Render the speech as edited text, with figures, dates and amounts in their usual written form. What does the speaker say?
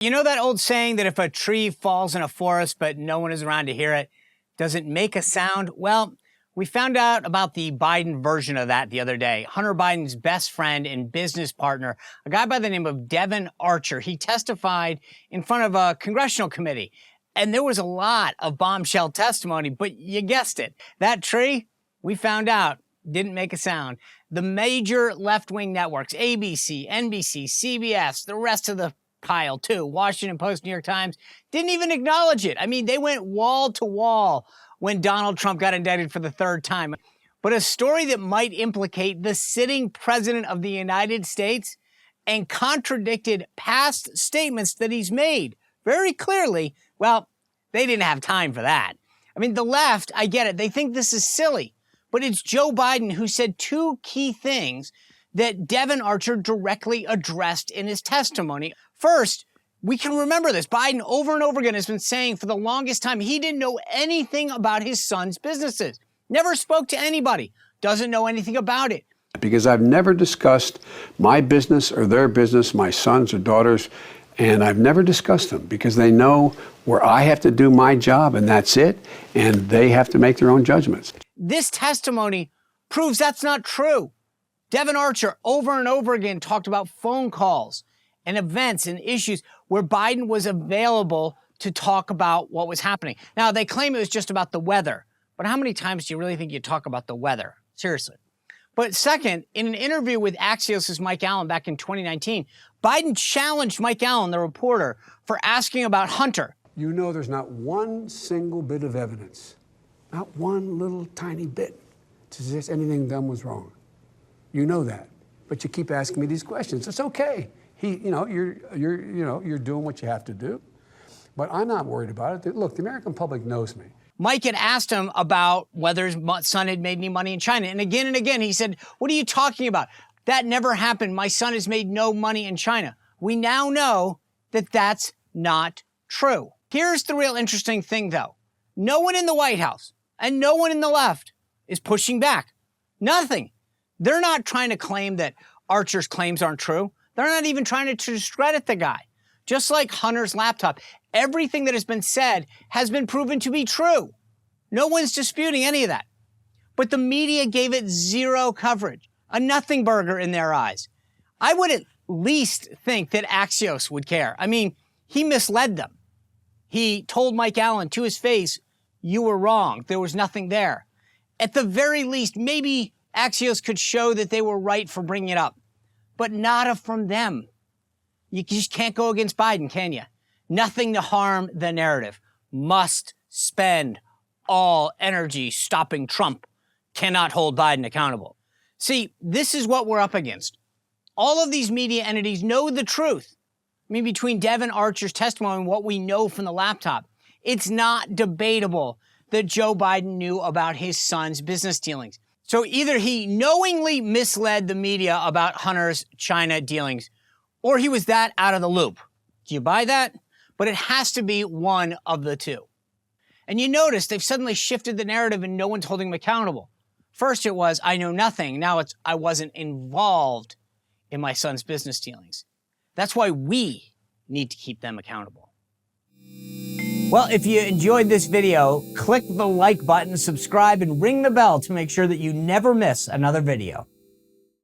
You know that old saying that if a tree falls in a forest but no one is around to hear it, does it make a sound? Well, we found out about the Biden version of that the other day. Hunter Biden's best friend and business partner, a guy by the name of Devon Archer, he testified in front of a congressional committee. And there was a lot of bombshell testimony, but you guessed it. That tree, we found out, didn't make a sound. The major left-wing networks, ABC, NBC, CBS, the rest of the pile too, Washington Post, New York Times, didn't even acknowledge it. I mean, they went wall to wall when Donald Trump got indicted for the third time. But a story that might implicate the sitting president of the United States and contradicted past statements that he's made very clearly, well, they didn't have time for that. I mean, the left, I get it. They think this is silly. But it's Joe Biden who said two key things that Devon Archer directly addressed in his testimony. First, we can remember this. Biden over and over again has been saying for the longest time he didn't know anything about his son's businesses. Never spoke to anybody. Doesn't know anything about it. Because I've never discussed my business or their business, my sons or daughters, and I've never discussed them because they know where I have to do my job and that's it, and they have to make their own judgments. This testimony proves that's not true. Devon Archer over and over again talked about phone calls and events and issues where Biden was available to talk about what was happening. Now, they claim it was just about the weather, but how many times do you really think you talk about the weather? Seriously. But second, in an interview with Axios' Mike Allen back in 2019, Biden challenged Mike Allen, the reporter, for asking about Hunter. You know there's not one single bit of evidence, not one little tiny bit, to suggest anything done was wrong. You know that, but you keep asking me these questions. It's okay. You're doing what you have to do, but I'm not worried about it. Look, the American public knows me. Mike had asked him about whether his son had made any money in China. And again, he said, what are you talking about? That never happened. My son has made no money in China. We now know that that's not true. Here's the real interesting thing, though. No one in the White House and no one in the left is pushing back. Nothing. They're not trying to claim that Archer's claims aren't true. They're not even trying to discredit the guy. Just like Hunter's laptop, everything that has been said has been proven to be true. No one's disputing any of that. But the media gave it zero coverage, a nothing burger in their eyes. I would at least think that Axios would care. I mean, he misled them. He told Mike Allen to his face, you were wrong. There was nothing there. At the very least, maybe Axios could show that they were right for bringing it up, but not from them. You just can't go against Biden, can you? Nothing to harm the narrative. Must spend all energy stopping Trump. Cannot hold Biden accountable. See, this is what we're up against. All of these media entities know the truth. I mean, between Devon Archer's testimony and what we know from the laptop, it's not debatable that Joe Biden knew about his son's business dealings. So either he knowingly misled the media about Hunter's China dealings, or he was that out of the loop. Do you buy that? But it has to be one of the two. And you notice they've suddenly shifted the narrative and no one's holding him accountable. First it was, I know nothing. Now it's, I wasn't involved in my son's business dealings. That's why we need to keep them accountable. Well, if you enjoyed this video, click the like button, subscribe, and ring the bell to make sure that you never miss another video.